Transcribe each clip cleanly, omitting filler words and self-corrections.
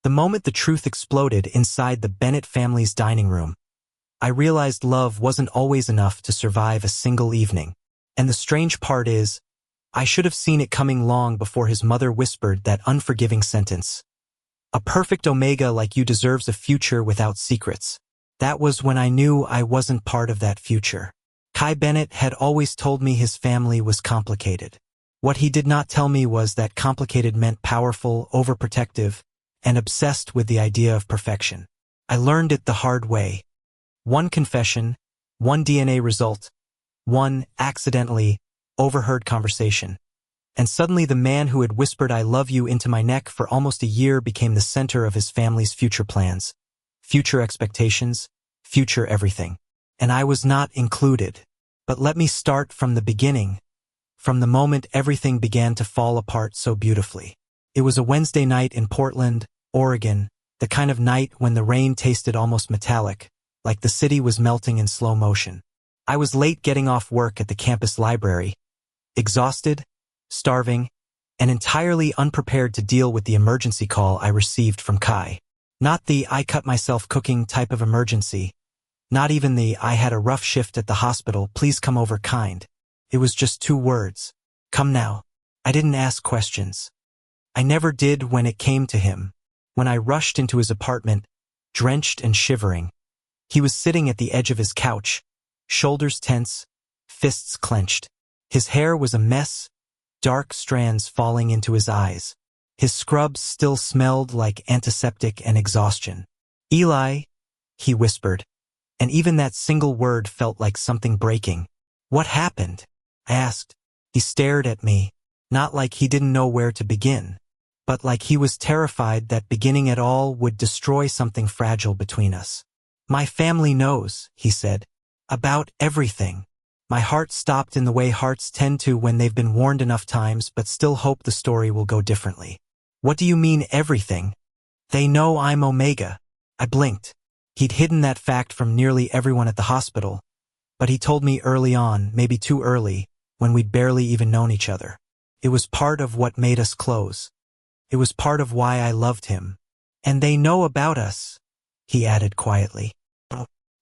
The moment the truth exploded inside the Bennett family's dining room, I realized love wasn't always enough to survive a single evening. And the strange part is, I should have seen it coming long before his mother whispered that unforgiving sentence. A perfect Omega like you deserves a future without secrets. That was when I knew I wasn't part of that future. Kai Bennett had always told me his family was complicated. What he did not tell me was that complicated meant powerful, overprotective, and obsessed with the idea of perfection. I learned it the hard way. One confession, one DNA result, one accidentally overheard conversation. And suddenly the man who had whispered "I love you" into my neck for almost a year became the center of his family's future plans, future expectations, future everything. And I was not included. But let me start from the beginning, from the moment everything began to fall apart so beautifully. It was a Wednesday night in Portland, Oregon, the kind of night when the rain tasted almost metallic, like the city was melting in slow motion. I was late getting off work at the campus library, exhausted, starving, and entirely unprepared to deal with the emergency call I received from Kai. Not the "I cut myself cooking" type of emergency. Not even the "I had a rough shift at the hospital, please come over" kind. It was just 2 words. Come now. I didn't ask questions. I never did when it came to him. When I rushed into his apartment, drenched and shivering, he was sitting at the edge of his couch, shoulders tense, fists clenched. His hair was a mess, dark strands falling into his eyes. His scrubs still smelled like antiseptic and exhaustion. "Eli," he whispered, and even that single word felt like something breaking. "What happened?" I asked. He stared at me, not like he didn't know where to begin, but like he was terrified that beginning at all would destroy something fragile between us. "My family knows," he said, "about everything." My heart stopped in the way hearts tend to when they've been warned enough times but still hope the story will go differently. "What do you mean everything?" "They know I'm Omega." I blinked. He'd hidden that fact from nearly everyone at the hospital, but he told me early on, maybe too early, when we'd barely even known each other. It was part of what made us close. It was part of why I loved him. "And they know about us," he added quietly.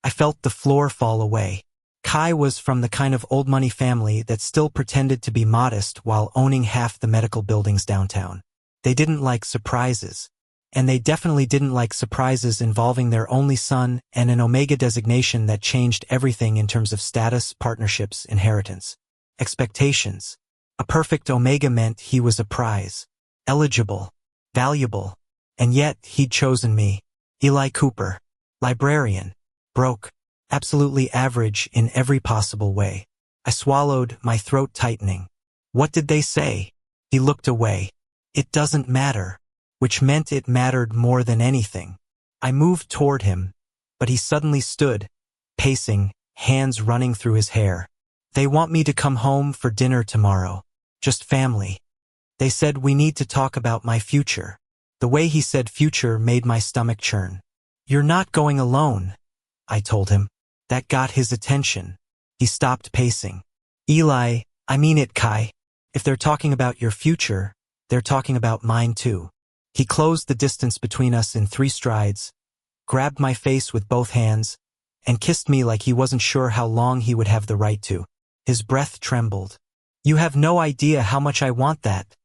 I felt the floor fall away. Kai was from the kind of old money family that still pretended to be modest while owning half the medical buildings downtown. They didn't like surprises. And they definitely didn't like surprises involving their only son and an Omega designation that changed everything in terms of status, partnerships, inheritance, expectations. A perfect Omega meant he was a prize, eligible, valuable, and yet he'd chosen me, Eli Cooper, librarian, broke, absolutely average in every possible way. I swallowed, my throat tightening. "What did they say?" He looked away. "It doesn't matter," which meant it mattered more than anything. I moved toward him, but he suddenly stood, pacing, hands running through his hair. "They want me to come home for dinner tomorrow. Just family. They said we need to talk about my future." The way he said future made my stomach churn. "You're not going alone," I told him. That got his attention. He stopped pacing. "Eli, I mean it, Kai. If they're talking about your future, they're talking about mine too." He closed the distance between us in 3 strides, grabbed my face with both hands, and kissed me like he wasn't sure how long he would have the right to. His breath trembled. "You have no idea how much I want that,"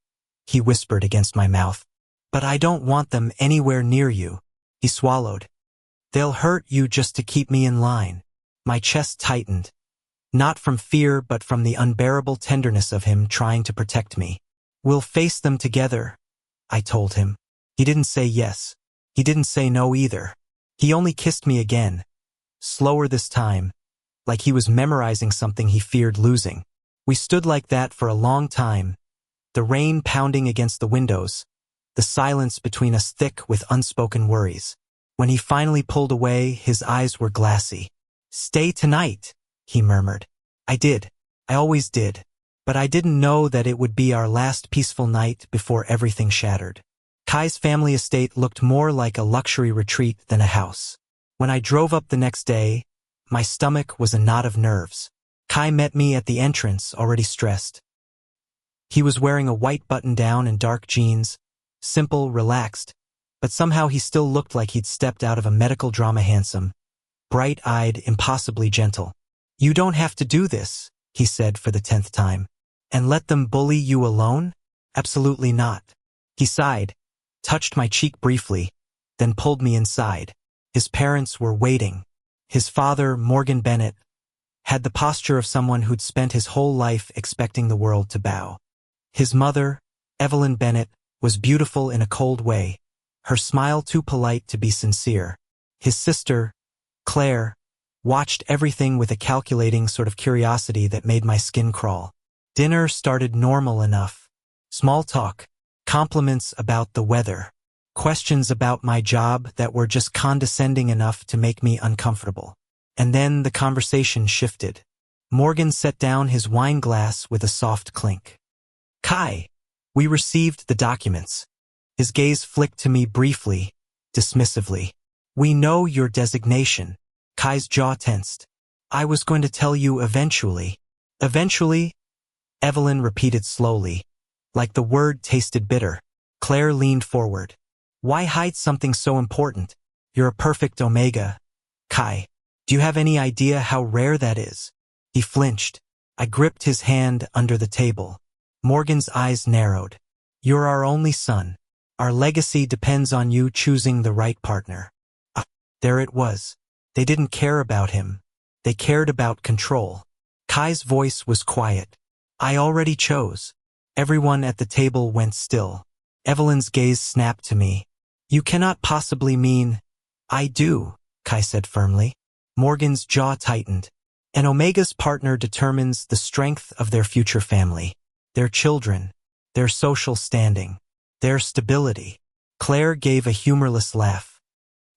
he whispered against my mouth. "But I don't want them anywhere near you." He swallowed. "They'll hurt you just to keep me in line." My chest tightened, not from fear but from the unbearable tenderness of him trying to protect me. "We'll face them together," I told him. He didn't say yes. He didn't say no either. He only kissed me again, slower this time, like he was memorizing something he feared losing. We stood like that for a long time, the rain pounding against the windows, the silence between us thick with unspoken worries. When he finally pulled away, his eyes were glassy. "Stay tonight," he murmured. I did. I always did. But I didn't know that it would be our last peaceful night before everything shattered. Kai's family estate looked more like a luxury retreat than a house. When I drove up the next day, my stomach was a knot of nerves. Kai met me at the entrance, already stressed. He was wearing a white button-down and dark jeans, simple, relaxed, but somehow he still looked like he'd stepped out of a medical drama. Handsome, bright-eyed, impossibly gentle. "You don't have to do this," he said for the 10th time. "And let them bully you alone? Absolutely not." He sighed, touched my cheek briefly, then pulled me inside. His parents were waiting. His father, Morgan Bennett, had the posture of someone who'd spent his whole life expecting the world to bow. His mother, Evelyn Bennett, was beautiful in a cold way, her smile too polite to be sincere. His sister, Claire, watched everything with a calculating sort of curiosity that made my skin crawl. Dinner started normal enough. Small talk, compliments about the weather, questions about my job that were just condescending enough to make me uncomfortable. And then the conversation shifted. Morgan set down his wine glass with a soft clink. "Kai, we received the documents." His gaze flicked to me briefly, dismissively. "We know your designation." Kai's jaw tensed. "I was going to tell you eventually." "Eventually?" Evelyn repeated slowly, like the word tasted bitter. Claire leaned forward. "Why hide something so important? You're a perfect Omega. Kai, do you have any idea how rare that is?" He flinched. I gripped his hand under the table. Morgan's eyes narrowed. "You're our only son. Our legacy depends on you choosing the right partner." There it was. They didn't care about him. They cared about control. Kai's voice was quiet. "I already chose." Everyone at the table went still. Evelyn's gaze snapped to me. "You cannot possibly mean—" "I do," Kai said firmly. Morgan's jaw tightened. An Omega's partner determines the strength of their future family, their children, their social standing, their stability. Claire gave a humorless laugh.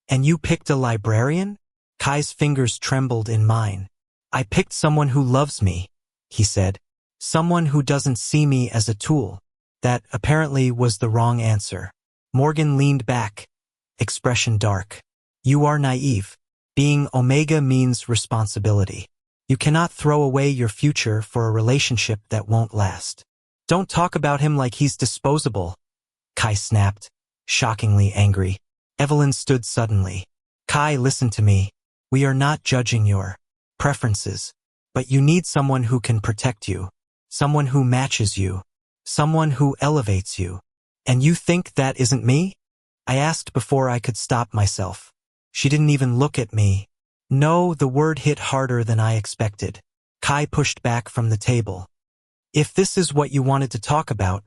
"And you picked a librarian?" Kai's fingers trembled in mine. "I picked someone who loves me," he said. "Someone who doesn't see me as a tool." That apparently was the wrong answer. Morgan leaned back, expression dark. "You are naive. Being Omega means responsibility. You cannot throw away your future for a relationship that won't last." "Don't talk about him like he's disposable," Kai snapped, shockingly angry. Evelyn stood suddenly. "Kai, listen to me. We are not judging your preferences, but you need someone who can protect you, someone who matches you, someone who elevates you. And you think that isn't me?" I asked before I could stop myself. She didn't even look at me. No, the word hit harder than I expected. Kai pushed back from the table. "If this is what you wanted to talk about,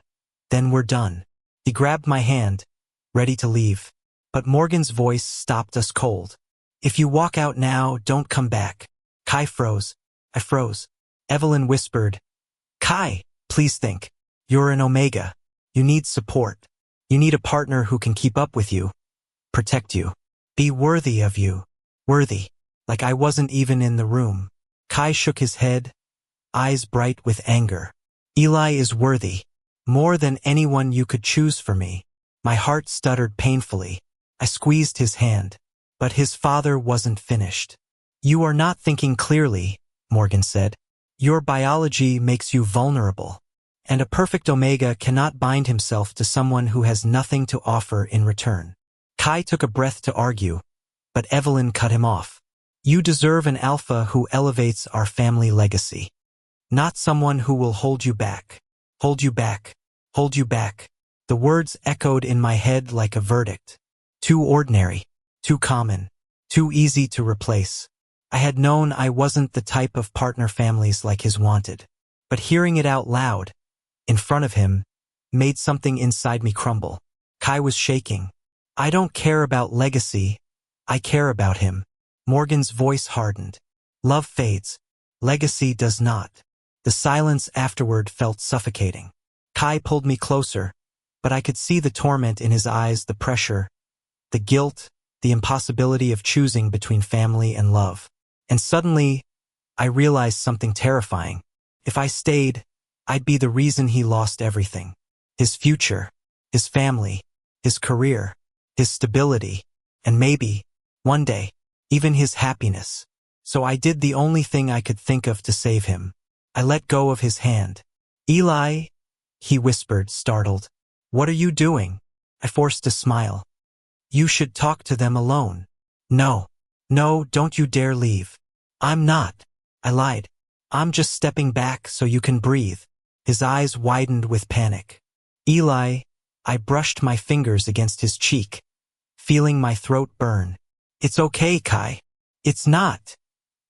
then we're done." He grabbed my hand, ready to leave. But Morgan's voice stopped us cold. "If you walk out now, don't come back." Kai froze. I froze. Evelyn whispered, "Kai, please think. You're an Omega. You need support. You need a partner who can keep up with you, protect you, be worthy of you." Worthy. Like I wasn't even in the room. Kai shook his head, eyes bright with anger. "Eli is worthy. More than anyone you could choose for me." My heart stuttered painfully. I squeezed his hand. But his father wasn't finished. "You are not thinking clearly," Morgan said. "Your biology makes you vulnerable. And a perfect Omega cannot bind himself to someone who has nothing to offer in return." Kai took a breath to argue, but Evelyn cut him off. "You deserve an alpha who elevates our family legacy. Not someone who will hold you back. Hold you back. Hold you back." The words echoed in my head like a verdict. Too ordinary. Too common. Too easy to replace. I had known I wasn't the type of partner families like his wanted. But hearing it out loud, in front of him, made something inside me crumble. Kai was shaking. "I don't care about legacy. I care about him." Morgan's voice hardened. "Love fades. Legacy does not." The silence afterward felt suffocating. Kai pulled me closer, but I could see the torment in his eyes, the pressure, the guilt, the impossibility of choosing between family and love. And suddenly, I realized something terrifying. If I stayed, I'd be the reason he lost everything. His future, his family, his career, his stability, and maybe, one day, even his happiness. So I did the only thing I could think of to save him. I let go of his hand. "Eli," he whispered, startled. "What are you doing?" I forced a smile. You should talk to them alone. No. No, don't you dare leave. I'm not. I lied. I'm just stepping back so you can breathe. His eyes widened with panic. Eli, I brushed my fingers against his cheek, feeling my throat burn. It's okay, Kai. It's not,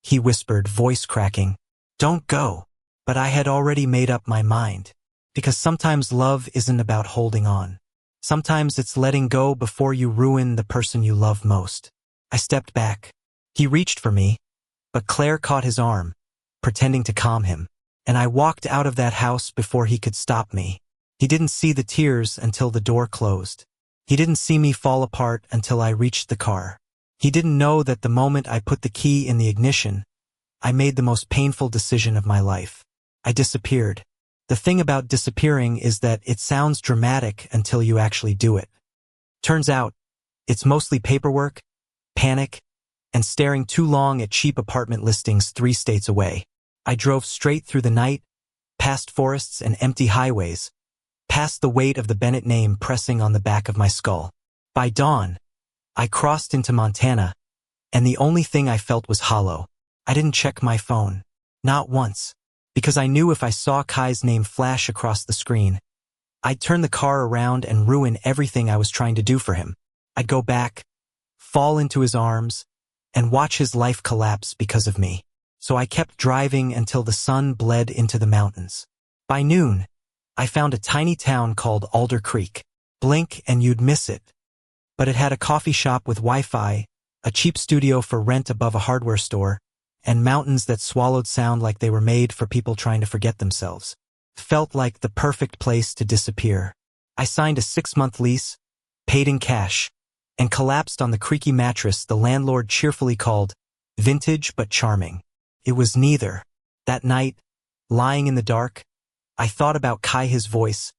he whispered, voice cracking. Don't go. But I had already made up my mind. Because sometimes love isn't about holding on. Sometimes it's letting go before you ruin the person you love most. I stepped back. He reached for me, but Claire caught his arm, pretending to calm him, and I walked out of that house before he could stop me. He didn't see the tears until the door closed. He didn't see me fall apart until I reached the car. He didn't know that the moment I put the key in the ignition, I made the most painful decision of my life. I disappeared. The thing about disappearing is that it sounds dramatic until you actually do it. Turns out, it's mostly paperwork, panic, and staring too long at cheap apartment listings 3 states away. I drove straight through the night, past forests and empty highways, past the weight of the Bennett name pressing on the back of my skull. By dawn, I crossed into Montana, and the only thing I felt was hollow. I didn't check my phone. Not once. Because I knew if I saw Kai's name flash across the screen, I'd turn the car around and ruin everything I was trying to do for him. I'd go back, fall into his arms, and watch his life collapse because of me. So I kept driving until the sun bled into the mountains. By noon, I found a tiny town called Alder Creek. Blink and you'd miss it. But it had a coffee shop with Wi-Fi, a cheap studio for rent above a hardware store, and mountains that swallowed sound like they were made for people trying to forget themselves. Felt like the perfect place to disappear. I signed a 6-month lease, paid in cash, and collapsed on the creaky mattress the landlord cheerfully called vintage but charming. It was neither. That night, lying in the dark, I thought about Kai, his voice,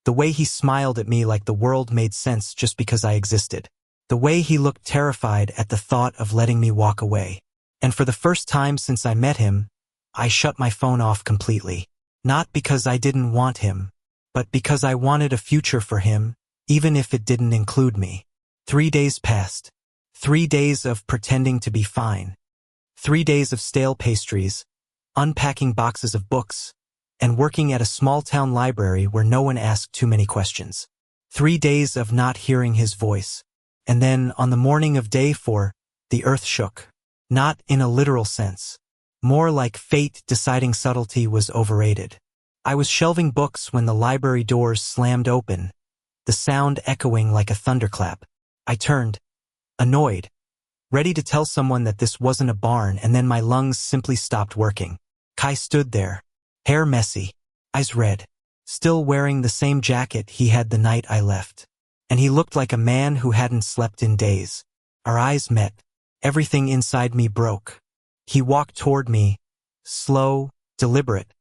the way he smiled at me like the world made sense just because I existed, the way he looked terrified at the thought of letting me walk away. And for the first time since I met him, I shut my phone off completely. Not because I didn't want him, but because I wanted a future for him, even if it didn't include me. 3 days passed. 3 days of pretending to be fine. 3 days of stale pastries, unpacking boxes of books, and working at a small-town library where no one asked too many questions. 3 days of not hearing his voice. And then, on the morning of day 4, the earth shook. Not in a literal sense. More like fate deciding subtlety was overrated. I was shelving books when the library doors slammed open, the sound echoing like a thunderclap. I turned, annoyed, ready to tell someone that this wasn't a barn, and then my lungs simply stopped working. Kai stood there, hair messy, eyes red, still wearing the same jacket he had the night I left. And he looked like a man who hadn't slept in days. Our eyes met. Everything inside me broke. He walked toward me, slow, deliberate,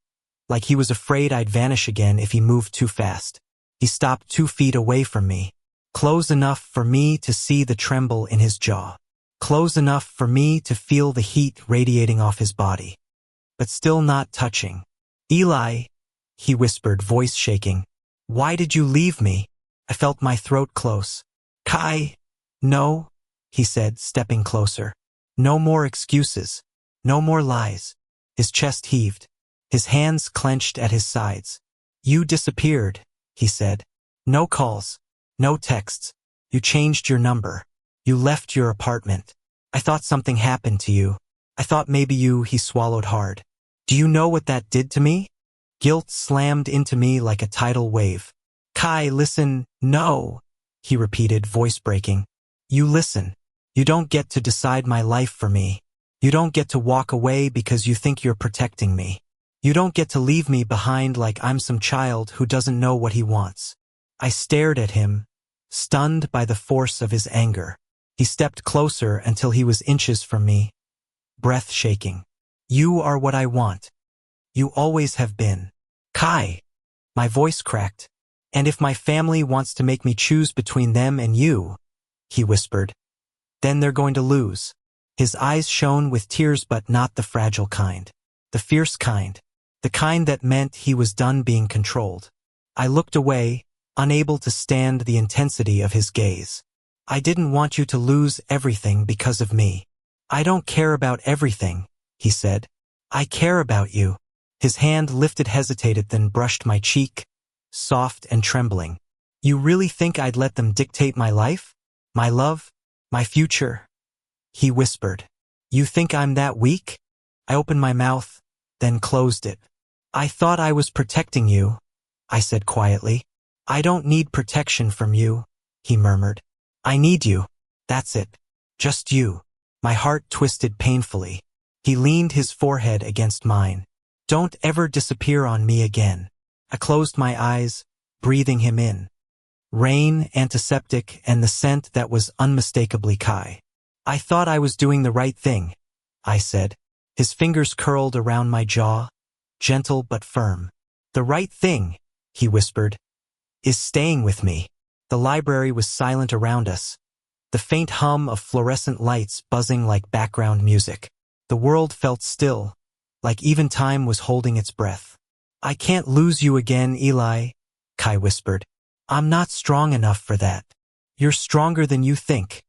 like he was afraid I'd vanish again if he moved too fast. He stopped 2 feet away from me, close enough for me to see the tremble in his jaw, close enough for me to feel the heat radiating off his body, but still not touching. Eli, he whispered, voice shaking. Why did you leave me? I felt my throat close. Kai, no, he said, stepping closer. No more excuses. No more lies. His chest heaved. His hands clenched at his sides. You disappeared, he said. No calls. No texts. You changed your number. You left your apartment. I thought something happened to you. I thought maybe he swallowed hard. Do you know what that did to me? Guilt slammed into me like a tidal wave. Kai, listen, no, he repeated, voice breaking. You listen. You don't get to decide my life for me. You don't get to walk away because you think you're protecting me. You don't get to leave me behind like I'm some child who doesn't know what he wants. I stared at him, stunned by the force of his anger. He stepped closer until he was inches from me, breath shaking. You are what I want. You always have been. Kai. My voice cracked. And if my family wants to make me choose between them and you, he whispered, then they're going to lose. His eyes shone with tears, but not the fragile kind. The fierce kind. The kind that meant he was done being controlled. I looked away, unable to stand the intensity of his gaze. I didn't want you to lose everything because of me. I don't care about everything, he said. I care about you. His hand lifted, hesitated, then brushed my cheek, soft and trembling. You really think I'd let them dictate my life? My love? My future? He whispered. You think I'm that weak? I opened my mouth, then closed it. I thought I was protecting you, I said quietly. I don't need protection from you, he murmured. I need you. That's it. Just you. My heart twisted painfully. He leaned his forehead against mine. Don't ever disappear on me again. I closed my eyes, breathing him in. Rain, antiseptic, and the scent that was unmistakably Kai. I thought I was doing the right thing, I said. His fingers curled around my jaw, gentle but firm. The right thing, he whispered, is staying with me. The library was silent around us, the faint hum of fluorescent lights buzzing like background music. The world felt still, like even time was holding its breath. I can't lose you again, Eli, Kai whispered. I'm not strong enough for that. You're stronger than you think,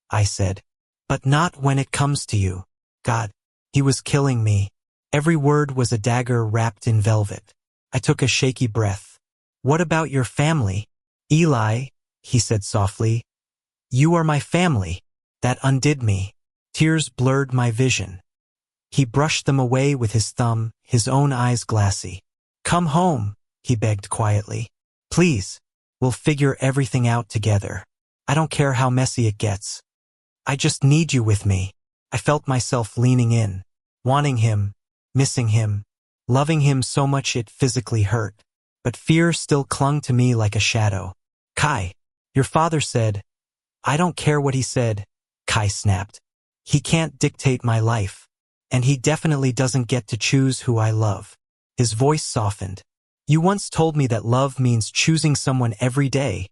I said. But not when it comes to you. God, he was killing me. Every word was a dagger wrapped in velvet. I took a shaky breath. What about your family? Eli, he said softly. You are my family. That undid me. Tears blurred my vision. He brushed them away with his thumb, his own eyes glassy. Come home, he begged quietly. Please. We'll figure everything out together. I don't care how messy it gets. I just need you with me. I felt myself leaning in, wanting him, missing him, loving him so much it physically hurt. But fear still clung to me like a shadow. Kai, your father said. I don't care what he said, Kai snapped. He can't dictate my life. And he definitely doesn't get to choose who I love. His voice softened. You once told me that love means choosing someone every day,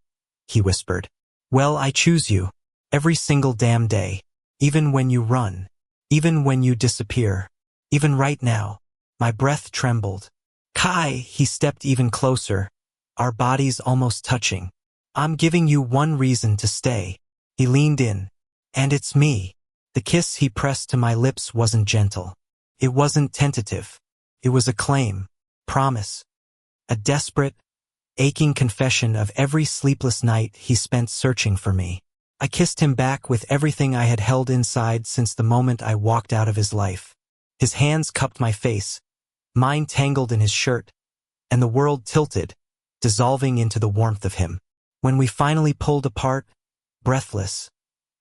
he whispered. Well, I choose you. Every single damn day. Even when you run. Even when you disappear. Even right now. My breath trembled. Kai, he stepped even closer, our bodies almost touching. I'm giving you one reason to stay. He leaned in. And it's me. The kiss he pressed to my lips wasn't gentle. It wasn't tentative. It was a claim. Promise. A desperate, aching confession of every sleepless night he spent searching for me. I kissed him back with everything I had held inside since the moment I walked out of his life. His hands cupped my face, mine tangled in his shirt, and the world tilted, dissolving into the warmth of him. When we finally pulled apart, breathless,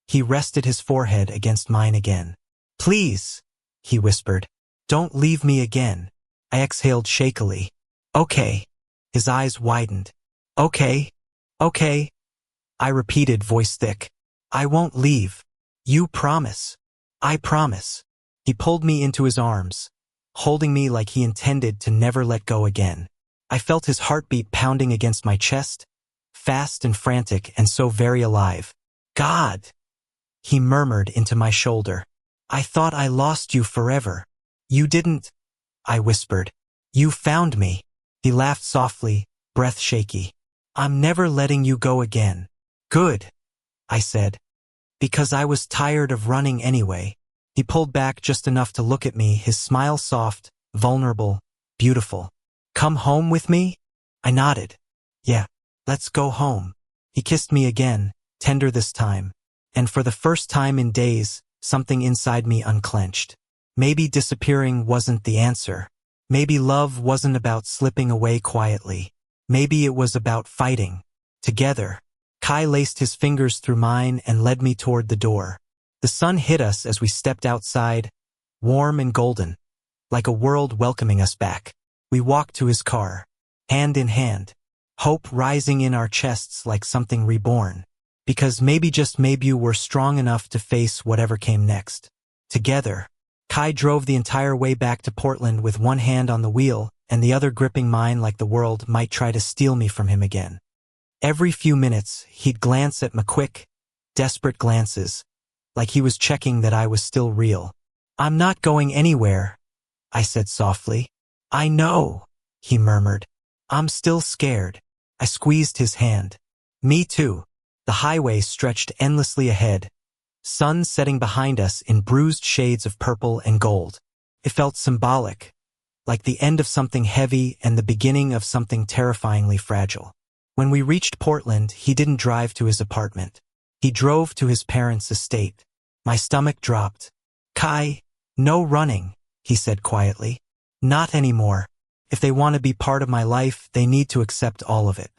he rested his forehead against mine again. Please, he whispered, don't leave me again. I exhaled shakily. Okay. His eyes widened. Okay. Okay. I repeated, voice thick. I won't leave. You promise. I promise. He pulled me into his arms, holding me like he intended to never let go again. I felt his heartbeat pounding against my chest, fast and frantic and so very alive. God, he murmured into my shoulder. I thought I lost you forever. You didn't, I whispered. You found me. He laughed softly, breath shaky. I'm never letting you go again. Good, I said. Because I was tired of running anyway. He pulled back just enough to look at me, his smile soft, vulnerable, beautiful. Come home with me? I nodded. Yeah, let's go home. He kissed me again, tender this time. And for the first time in days, something inside me unclenched. Maybe disappearing wasn't the answer. Maybe love wasn't about slipping away quietly. Maybe it was about fighting. Together. Kai laced his fingers through mine and led me toward the door. The sun hit us as we stepped outside, warm and golden, like a world welcoming us back. We walked to his car, hand in hand, hope rising in our chests like something reborn. Because maybe, just maybe, we're strong enough to face whatever came next. Together. Kai drove the entire way back to Portland with one hand on the wheel and the other gripping mine like the world might try to steal me from him again. Every few minutes, he'd glance at me, quick, desperate glances, like he was checking that I was still real. I'm not going anywhere, I said softly. I know, he murmured. I'm still scared. I squeezed his hand. Me too. The highway stretched endlessly ahead, sun setting behind us in bruised shades of purple and gold. It felt symbolic, like the end of something heavy and the beginning of something terrifyingly fragile. When we reached Portland, he didn't drive to his apartment. He drove to his parents' estate. My stomach dropped. "Kai, no running," he said quietly. "Not anymore. If they want to be part of my life, they need to accept all of it.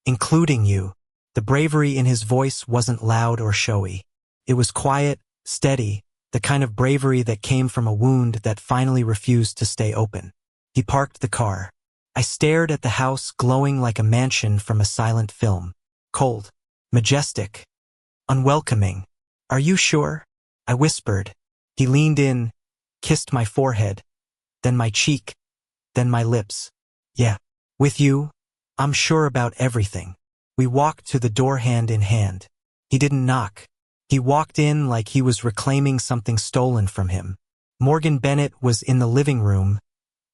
Including you." The bravery in his voice wasn't loud or showy. It was quiet, steady, the kind of bravery that came from a wound that finally refused to stay open. He parked the car. I stared at the house glowing like a mansion from a silent film. Cold, majestic, unwelcoming. "Are you sure?" I whispered. He leaned in, kissed my forehead, then my cheek, then my lips. "Yeah. With you, I'm sure about everything." We walked to the door hand in hand. He didn't knock. He walked in like he was reclaiming something stolen from him. Morgan Bennett was in the living room,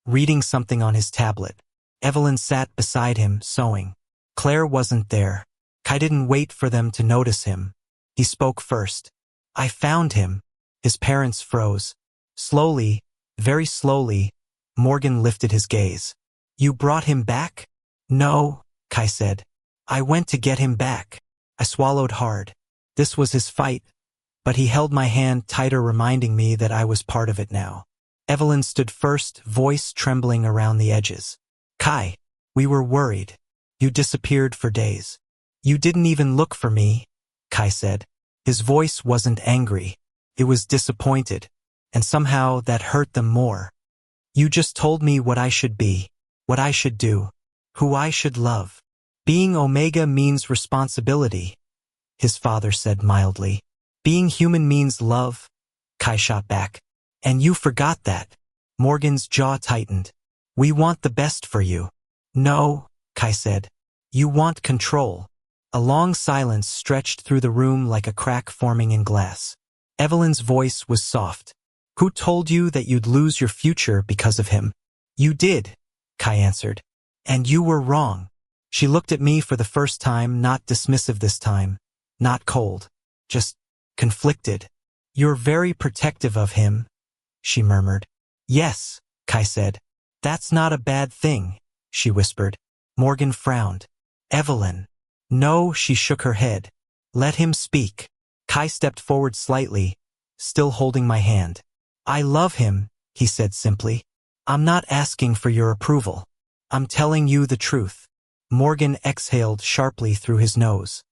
reading something on his tablet. Evelyn sat beside him, sewing. Claire wasn't there. Kai didn't wait for them to notice him. He spoke first. "I found him." His parents froze. Slowly, very slowly, Morgan lifted his gaze. "You brought him back?" "No," Kai said. "I went to get him back." I swallowed hard. This was his fight, but he held my hand tighter, reminding me that I was part of it now. Evelyn stood first, voice trembling around the edges. "Kai, we were worried. You disappeared for days. You didn't even look for me," Kai said. His voice wasn't angry. It was disappointed, and somehow that hurt them more. "You just told me what I should be, what I should do, who I should love. Being Omega means responsibility," his father said mildly. "Being human means love," Kai shot back. "And you forgot that." Morgan's jaw tightened. "We want the best for you." "No," Kai said. "You want control." A long silence stretched through the room like a crack forming in glass. Evelyn's voice was soft. "Who told you that you'd lose your future because of him?" "You did," Kai answered. "And you were wrong." She looked at me for the first time, not dismissive this time, not cold, just conflicted. "You're very protective of him," she murmured. "Yes," Kai said. "That's not a bad thing," she whispered. Morgan frowned. "Evelyn." "No," she shook her head. "Let him speak." Kai stepped forward slightly, still holding my hand. "I love him," he said simply. "I'm not asking for your approval. I'm telling you the truth." Morgan exhaled sharply through his nose.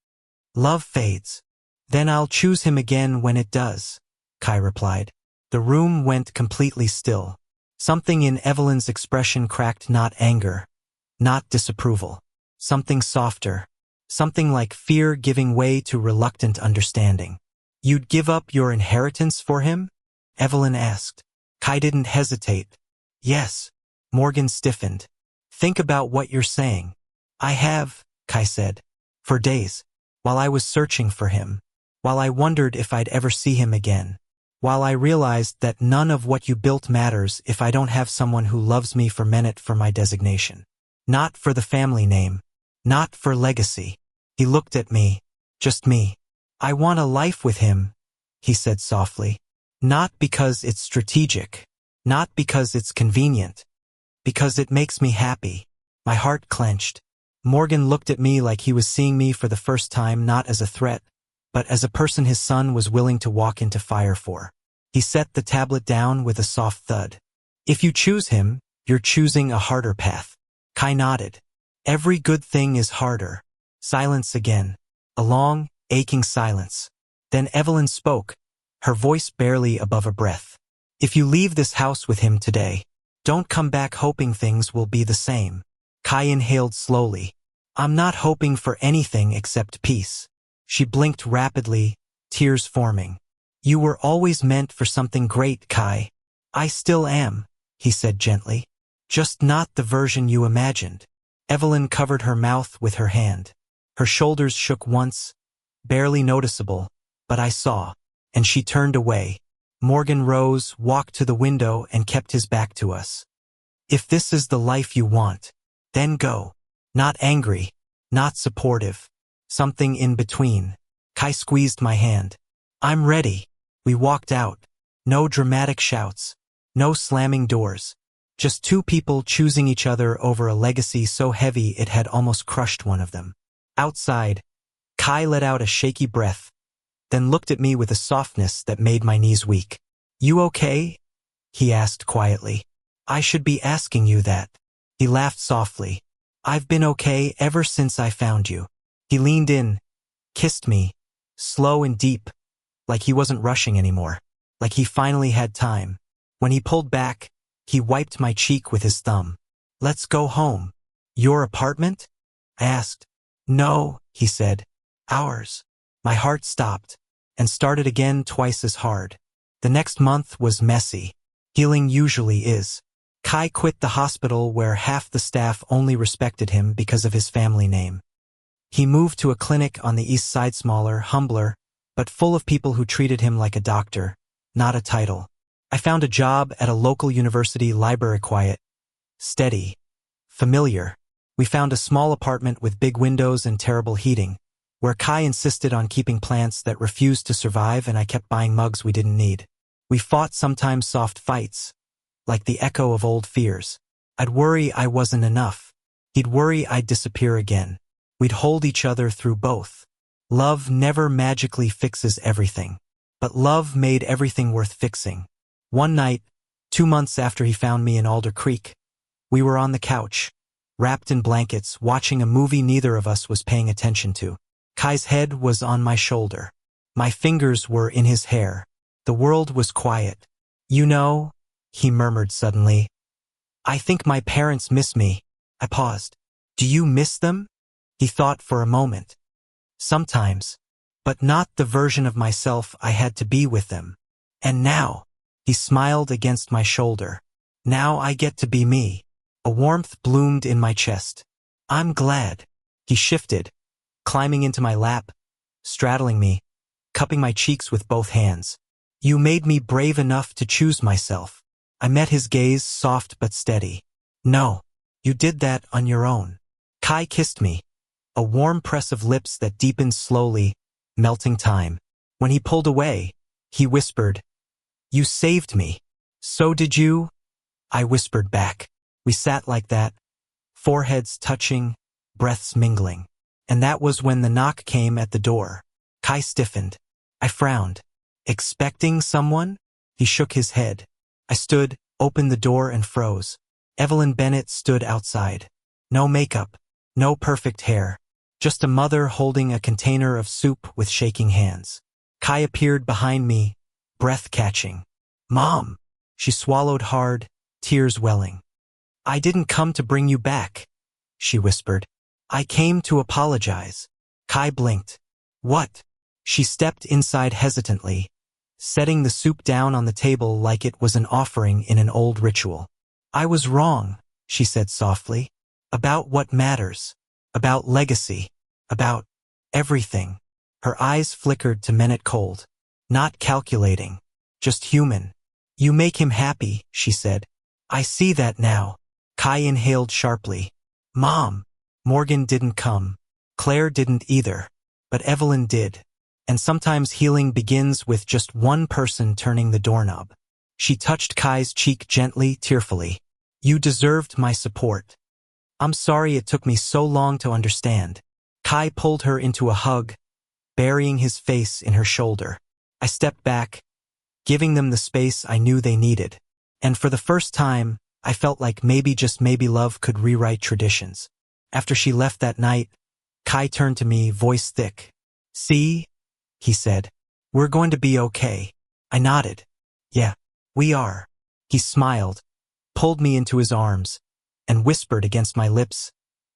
"Love fades. Then I'll choose him again when it does," Kai replied. The room went completely still. Something in Evelyn's expression cracked, not anger, not disapproval. Something softer. Something like fear giving way to reluctant understanding. "You'd give up your inheritance for him?" Evelyn asked. Kai didn't hesitate. "Yes." Morgan stiffened. "Think about what you're saying." "I have," Kai said. "For days. While I was searching for him. While I wondered if I'd ever see him again. While I realized that none of what you built matters if I don't have someone who loves me for my designation. Not for the family name. Not for legacy." He looked at me. "Just me. I want a life with him," he said softly. "Not because it's strategic. Not because it's convenient. Because it makes me happy." My heart clenched. Morgan looked at me like he was seeing me for the first time, not as a threat, but as a person his son was willing to walk into fire for. He set the tablet down with a soft thud. "If you choose him, you're choosing a harder path." Kai nodded. "Every good thing is harder." Silence again. A long, aching silence. Then Evelyn spoke, her voice barely above a breath. "If you leave this house with him today, don't come back hoping things will be the same." Kai inhaled slowly. "I'm not hoping for anything except peace." She blinked rapidly, tears forming. "You were always meant for something great, Kai." "I still am," he said gently. "Just not the version you imagined." Evelyn covered her mouth with her hand. Her shoulders shook once, barely noticeable, but I saw, and she turned away. Morgan rose, walked to the window, and kept his back to us. "If this is the life you want, then go." Not angry, not supportive, Something in between. Kai squeezed my hand. I'm ready. We walked out. No dramatic shouts. No slamming doors. Just two people choosing each other over a legacy so heavy it had almost crushed one of them. Outside, Kai let out a shaky breath, then looked at me with a softness that made my knees weak. You okay? He asked quietly. I should be asking you that. He laughed softly. I've been okay ever since I found you. He leaned in, kissed me, slow and deep, like he wasn't rushing anymore, like he finally had time. When he pulled back, he wiped my cheek with his thumb. Let's go home. Your apartment? I asked. No, he said. Ours. My heart stopped, and started again twice as hard. The next month was messy. Healing usually is. Kai quit the hospital where half the staff only respected him because of his family name. He moved to a clinic on the east side, smaller, humbler, but full of people who treated him like a doctor, not a title. I found a job at a local university library, quiet, steady, familiar. We found a small apartment with big windows and terrible heating, where Kai insisted on keeping plants that refused to survive, and I kept buying mugs we didn't need. We fought sometimes soft fights, like the echo of old fears. I'd worry I wasn't enough. He'd worry I'd disappear again. We'd hold each other through both. Love never magically fixes everything, but love made everything worth fixing. One night, 2 months after he found me in Alder Creek, we were on the couch, wrapped in blankets, watching a movie neither of us was paying attention to. Kai's head was on my shoulder. My fingers were in his hair. The world was quiet. You know, he murmured suddenly, I think my parents miss me. I paused. Do you miss them? He thought for a moment. Sometimes, but not the version of myself I had to be with them. And now, he smiled against my shoulder. Now I get to be me. A warmth bloomed in my chest. I'm glad. He shifted, climbing into my lap, straddling me, cupping my cheeks with both hands. You made me brave enough to choose myself. I met his gaze, soft but steady. No, you did that on your own. Kai kissed me, a warm press of lips that deepened slowly, melting time. When he pulled away, he whispered, You saved me. So did you? I whispered back. We sat like that, foreheads touching, breaths mingling. And that was when the knock came at the door. Kai stiffened. I frowned. Expecting someone? He shook his head. I stood, opened the door and froze. Evelyn Bennett stood outside. No makeup, no perfect hair. Just a mother holding a container of soup with shaking hands. Kai appeared behind me, breath catching. Mom! She swallowed hard, tears welling. I didn't come to bring you back, she whispered. I came to apologize. Kai blinked. What? She stepped inside hesitantly, setting the soup down on the table like it was an offering in an old ritual. I was wrong, she said softly. About what matters. About legacy. About everything. Her eyes flickered to minute cold. Not calculating. Just human. You make him happy, she said. I see that now. Kai inhaled sharply. Mom. Morgan didn't come. Claire didn't either. But Evelyn did. And sometimes healing begins with just one person turning the doorknob. She touched Kai's cheek gently, tearfully. You deserved my support. I'm sorry it took me so long to understand. Kai pulled her into a hug, burying his face in her shoulder. I stepped back, giving them the space I knew they needed. And for the first time, I felt like maybe, just maybe, love could rewrite traditions. After she left that night, Kai turned to me, voice thick. See? He said. We're going to be okay. I nodded. Yeah, we are. He smiled, pulled me into his arms, and whispered against my lips,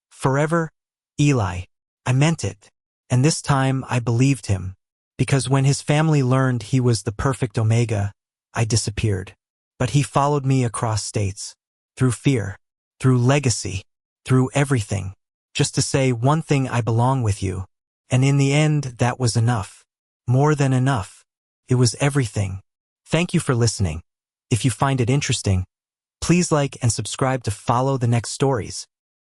Forever, Eli. I meant it. And this time I believed him, because when his family learned he was the perfect Omega, I disappeared. But he followed me across states, through fear, through legacy, through everything, just to say one thing: I belong with you. And in the end, that was enough. More than enough. It was everything. Thank you for listening. If you find it interesting, please like and subscribe to follow the next stories.